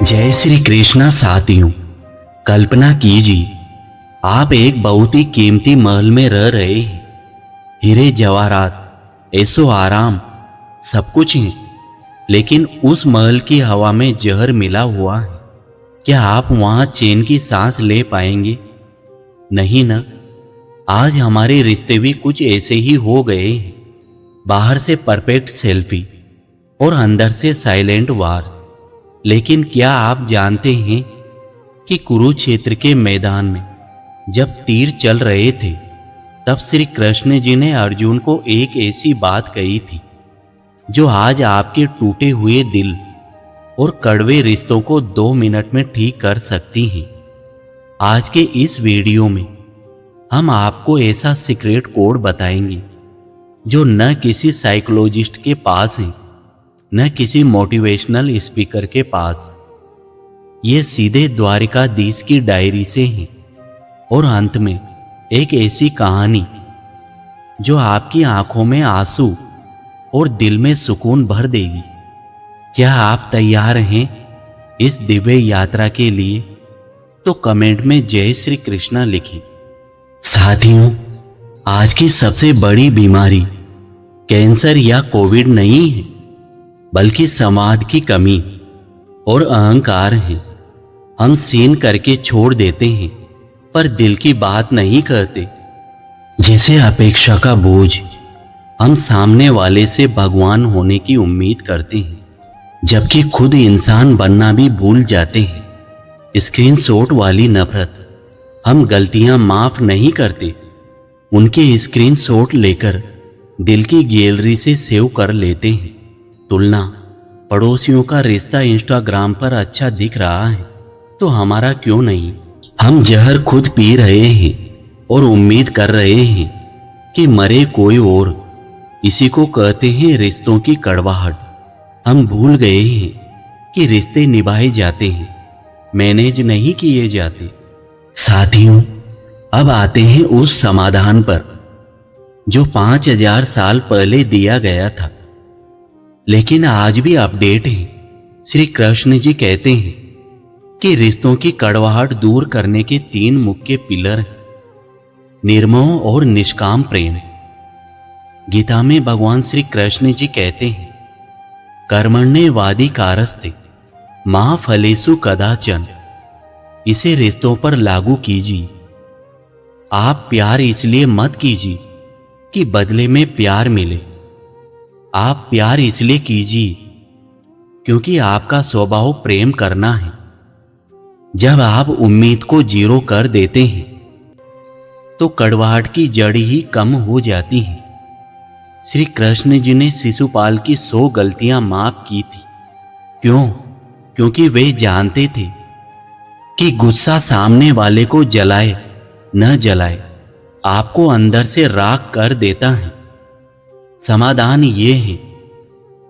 जय श्री कृष्णा साथियों। कल्पना कीजिए आप एक बहुत ही कीमती महल में रह रहे हैं। हीरे जवाहरात ऐसो आराम सब कुछ है, लेकिन उस महल की हवा में जहर मिला हुआ है। क्या आप वहां चैन की सांस ले पाएंगे? नहीं ना। आज हमारे रिश्ते भी कुछ ऐसे ही हो गए हैं। बाहर से परफेक्ट सेल्फी और अंदर से साइलेंट वार। लेकिन क्या आप जानते हैं कि कुरुक्षेत्र के मैदान में जब तीर चल रहे थे तब श्री कृष्ण जी ने अर्जुन को एक ऐसी बात कही थी जो आज आपके टूटे हुए दिल और कड़वे रिश्तों को 2 मिनट में ठीक कर सकती हैं। आज के इस वीडियो में हम आपको ऐसा सीक्रेट कोड बताएंगे जो न किसी साइकोलॉजिस्ट के पास है न किसी मोटिवेशनल स्पीकर के पास। ये सीधे द्वारिकाधीश की डायरी से हैं और अंत में एक ऐसी कहानी जो आपकी आंखों में आंसू और दिल में सुकून भर देगी। क्या आप तैयार हैं इस दिव्य यात्रा के लिए? तो कमेंट में जय श्री कृष्णा लिखिए। साथियों, आज की सबसे बड़ी बीमारी कैंसर या कोविड नहीं है, बल्कि संवाद की कमी और अहंकार है। हम सीन करके छोड़ देते हैं पर दिल की बात नहीं करते। जैसे अपेक्षा का बोझ, हम सामने वाले से भगवान होने की उम्मीद करते हैं, जबकि खुद इंसान बनना भी भूल जाते हैं। स्क्रीनशॉट वाली नफरत, हम गलतियां माफ नहीं करते, उनके स्क्रीनशॉट लेकर दिल की गैलरी से सेव कर लेते हैं। तुलना, पड़ोसियों का रिश्ता इंस्टाग्राम पर अच्छा दिख रहा है तो हमारा क्यों नहीं? हम जहर खुद पी रहे हैं और उम्मीद कर रहे हैं कि मरे कोई और। इसी को कहते हैं रिश्तों की कड़वाहट। हम भूल गए हैं कि रिश्ते निभाए जाते हैं, मैनेज नहीं किए जाते। साथियों, अब आते हैं उस समाधान पर जो 5000 साल पहले दिया गया था, लेकिन आज भी अपडेट है। श्री कृष्ण जी कहते हैं कि रिश्तों की कड़वाहट दूर करने के 3 मुख्य पिलर हैं: निर्मोह और निष्काम प्रेम। गीता में भगवान श्री कृष्ण जी कहते हैं, कर्मण्येवाधिकारस्ते मा फलेषु कदाचन। इसे रिश्तों पर लागू कीजिए। आप प्यार इसलिए मत कीजिए कि बदले में प्यार मिले। आप प्यार इसलिए कीजिए क्योंकि आपका स्वभाव प्रेम करना है। जब आप उम्मीद को 0 कर देते हैं तो कड़वाहट की जड़ ही कम हो जाती है। श्री कृष्ण जी ने शिशुपाल की 100 गलतियां माफ की थी। क्यों? क्योंकि वे जानते थे कि गुस्सा सामने वाले को जलाए न जलाए, आपको अंदर से राख कर देता है। समाधान ये है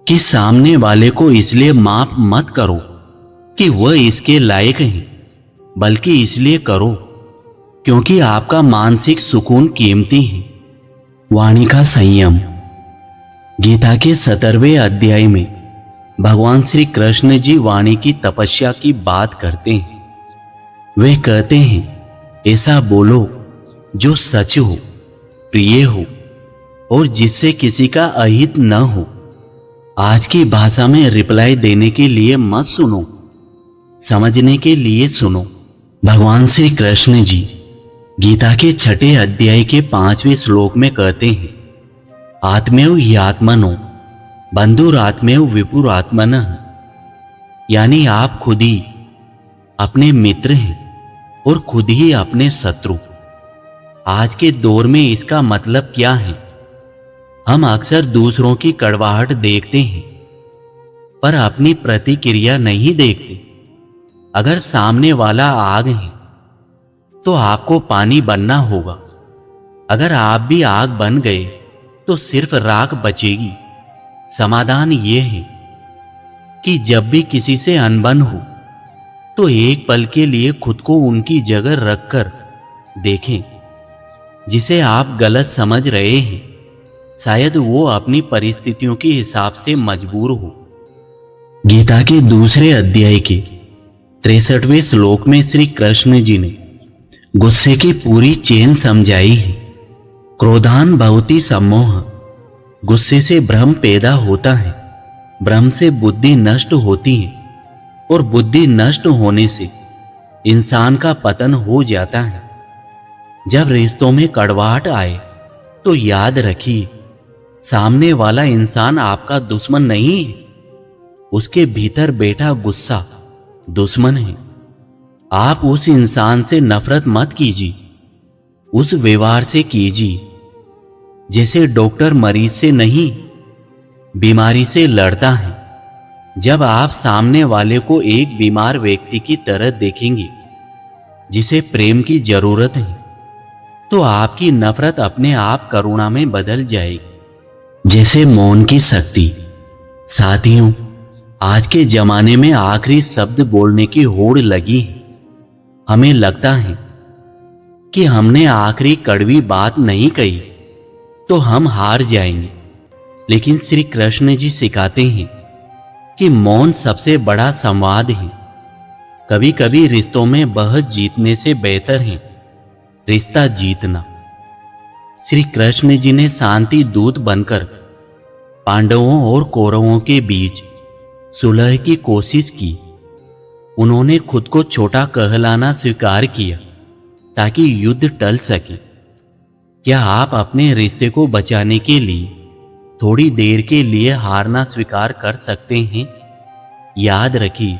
कि सामने वाले को इसलिए माफ मत करो कि वह इसके लायक है, बल्कि इसलिए करो क्योंकि आपका मानसिक सुकून कीमती है। वाणी का संयम। गीता के 17वें अध्याय में भगवान श्री कृष्ण जी वाणी की तपस्या की बात करते हैं। वे कहते हैं, ऐसा बोलो जो सच हो, प्रिय हो और जिससे किसी का अहित न हो। आज की भाषा में रिप्लाई देने के लिए मत सुनो, समझने के लिए सुनो। भगवान श्री कृष्ण जी गीता के 6ठे अध्याय के 5वें श्लोक में कहते हैं, आत्मेव हि आत्मनो बंधुरात्मेव विपुरात्मनः। यानी आप खुद ही अपने मित्र हैं और खुद ही अपने शत्रु। आज के दौर में इसका मतलब क्या है? हम अक्सर दूसरों की कड़वाहट देखते हैं पर अपनी प्रतिक्रिया नहीं देखते। अगर सामने वाला आग है तो आपको पानी बनना होगा। अगर आप भी आग बन गए तो सिर्फ राख बचेगी। समाधान ये है कि जब भी किसी से अनबन हो तो एक पल के लिए खुद को उनकी जगह रखकर देखें। जिसे आप गलत समझ रहे हैं शायद वो अपनी परिस्थितियों के हिसाब से मजबूर हो। गीता के 2 अध्याय के 63वें श्लोक में श्री कृष्ण जी ने गुस्से की पूरी चेन समझाई है। क्रोधान भवति सम्मोह, गुस्से से भ्रम पैदा होता है, भ्रम से बुद्धि नष्ट होती है और बुद्धि नष्ट होने से इंसान का पतन हो जाता है। जब रिश्तों में कड़वाहट आए तो याद रखिए, सामने वाला इंसान आपका दुश्मन नहीं है, उसके भीतर बैठा गुस्सा दुश्मन है। आप उस इंसान से नफरत मत कीजिए, उस व्यवहार से कीजिए जैसे डॉक्टर मरीज से नहीं, बीमारी से लड़ता है। जब आप सामने वाले को एक बीमार व्यक्ति की तरह देखेंगे जिसे प्रेम की जरूरत है, तो आपकी नफरत अपने आप करुणा में बदल जाएगी, जैसे मौन की शक्ति। साथियों, आज के जमाने में आखिरी शब्द बोलने की होड़ लगी है। हमें लगता है कि हमने आखिरी कड़वी बात नहीं कही तो हम हार जाएंगे, लेकिन श्री कृष्ण जी सिखाते हैं कि मौन सबसे बड़ा संवाद है। कभी कभी रिश्तों में बहस जीतने से बेहतर है रिश्ता जीतना। श्री कृष्ण जी ने शांति दूत बनकर पांडवों और कौरवों के बीच सुलह की कोशिश की। उन्होंने खुद को छोटा कहलाना स्वीकार किया ताकि युद्ध टल सके। क्या आप अपने रिश्ते को बचाने के लिए थोड़ी देर के लिए हारना स्वीकार कर सकते हैं? याद रखिए,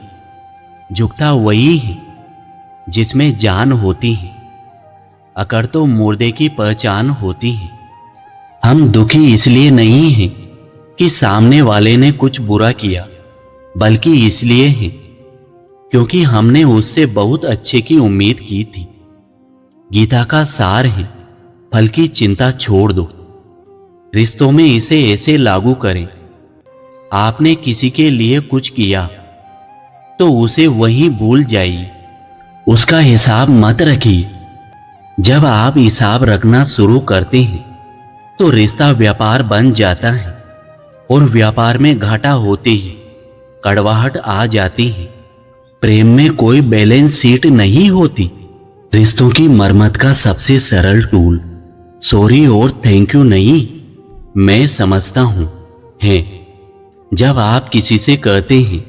झुकता वही है जिसमें जान होती है, अकड़ तो मुर्दे की पहचान होती है। हम दुखी इसलिए नहीं हैं कि सामने वाले ने कुछ बुरा किया, बल्कि इसलिए हैं क्योंकि हमने उससे बहुत अच्छे की उम्मीद की थी। गीता का सार है, फल की चिंता छोड़ दो। रिश्तों में इसे ऐसे लागू करें, आपने किसी के लिए कुछ किया तो उसे वहीं भूल जाइए, उसका हिसाब मत रखिए। जब आप हिसाब रखना शुरू करते हैं तो रिश्ता व्यापार बन जाता है और व्यापार में घाटा होते ही कड़वाहट आ जाती है। प्रेम में कोई बैलेंस शीट नहीं होती। रिश्तों की मरम्मत का सबसे सरल टूल सॉरी और थैंक यू नहीं, मैं समझता हूं है। जब आप किसी से कहते हैं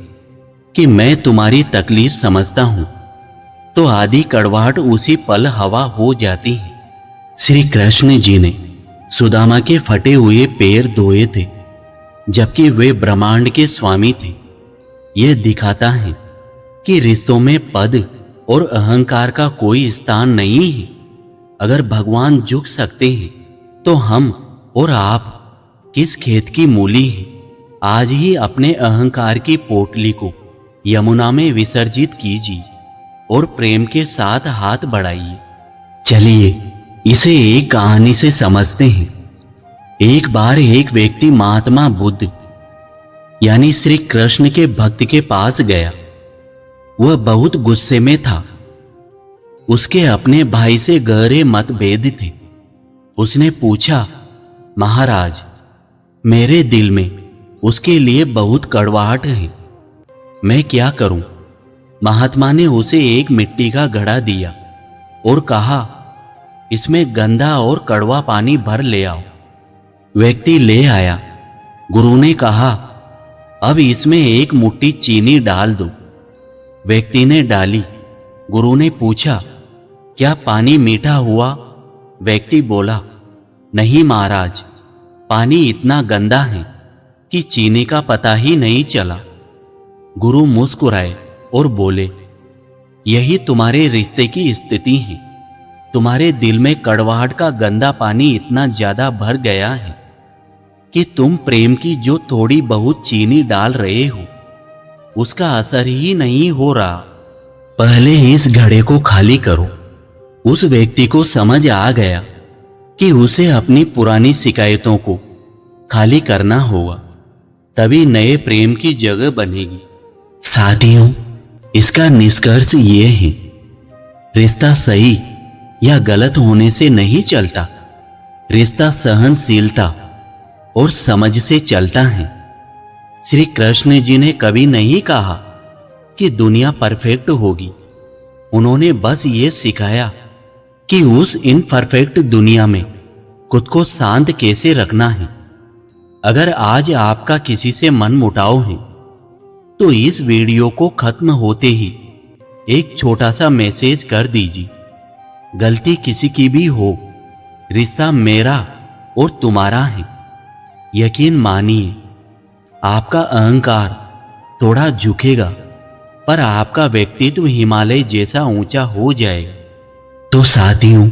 कि मैं तुम्हारी तकलीफ समझता हूं, तो आधी कड़वाहट उसी पल हवा हो जाती है। श्री कृष्ण जी ने सुदामा के फटे हुए पैर धोए थे, जबकि वे ब्रह्मांड के स्वामी थे। यह दिखाता है कि रिश्तों में पद और अहंकार का कोई स्थान नहीं है। अगर भगवान झुक सकते हैं तो हम और आप किस खेत की मूली हैं? आज ही अपने अहंकार की पोटली को यमुना में विसर्जित कीजिए और प्रेम के साथ हाथ बढ़ाइए। चलिए इसे एक कहानी से समझते हैं। एक बार एक व्यक्ति महात्मा बुद्ध यानी श्री कृष्ण के भक्त के पास गया। वह बहुत गुस्से में था। उसके अपने भाई से गहरे मतभेद थे। उसने पूछा, महाराज, मेरे दिल में उसके लिए बहुत कड़वाहट है, मैं क्या करूं? महात्मा ने उसे एक मिट्टी का घड़ा दिया और कहा, इसमें गंदा और कड़वा पानी भर ले आओ। व्यक्ति ले आया। गुरु ने कहा, अब इसमें एक मुट्ठी चीनी डाल दो। व्यक्ति ने डाली। गुरु ने पूछा, क्या पानी मीठा हुआ? व्यक्ति बोला, नहीं महाराज, पानी इतना गंदा है कि चीनी का पता ही नहीं चला। गुरु मुस्कुराए और बोले, यही तुम्हारे रिश्ते की स्थिति है। तुम्हारे दिल में कड़वाहट का गंदा पानी इतना ज्यादा भर गया है कि तुम प्रेम की जो थोड़ी बहुत चीनी डाल रहे हो उसका असर ही नहीं हो रहा। पहले इस घड़े को खाली करो। उस व्यक्ति को समझ आ गया कि उसे अपनी पुरानी शिकायतों को खाली करना होगा, तभी नए प्रेम की जगह बनेगी। साथियों, इसका निष्कर्ष ये है, रिश्ता सही या गलत होने से नहीं चलता। रिश्ता सहनशीलता और समझ से चलता है। श्री कृष्ण जी ने कभी नहीं कहा कि दुनिया परफेक्ट होगी। उन्होंने बस ये सिखाया कि उस इनपरफेक्ट दुनिया में खुद को शांत कैसे रखना है। अगर आज आपका किसी से मन मुटाव है तो इस वीडियो को खत्म होते ही एक छोटा सा मैसेज कर दीजिए। गलती किसी की भी हो, रिश्ता मेरा और तुम्हारा है। यकीन मानिए, आपका अहंकार थोड़ा झुकेगा पर आपका व्यक्तित्व हिमालय जैसा ऊंचा हो जाएगा। तो साथियों,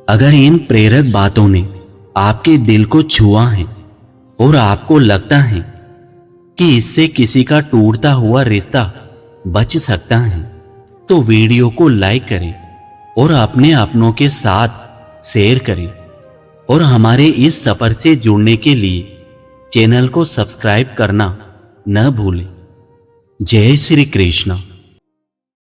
अगर इन प्रेरक बातों ने आपके दिल को छुआ है और आपको लगता है कि इससे किसी का टूटता हुआ रिश्ता बच सकता है, तो वीडियो को लाइक करें और अपने अपनों के साथ शेयर करें। और हमारे इस सफर से जुड़ने के लिए चैनल को सब्सक्राइब करना न भूलें। जय श्री कृष्ण।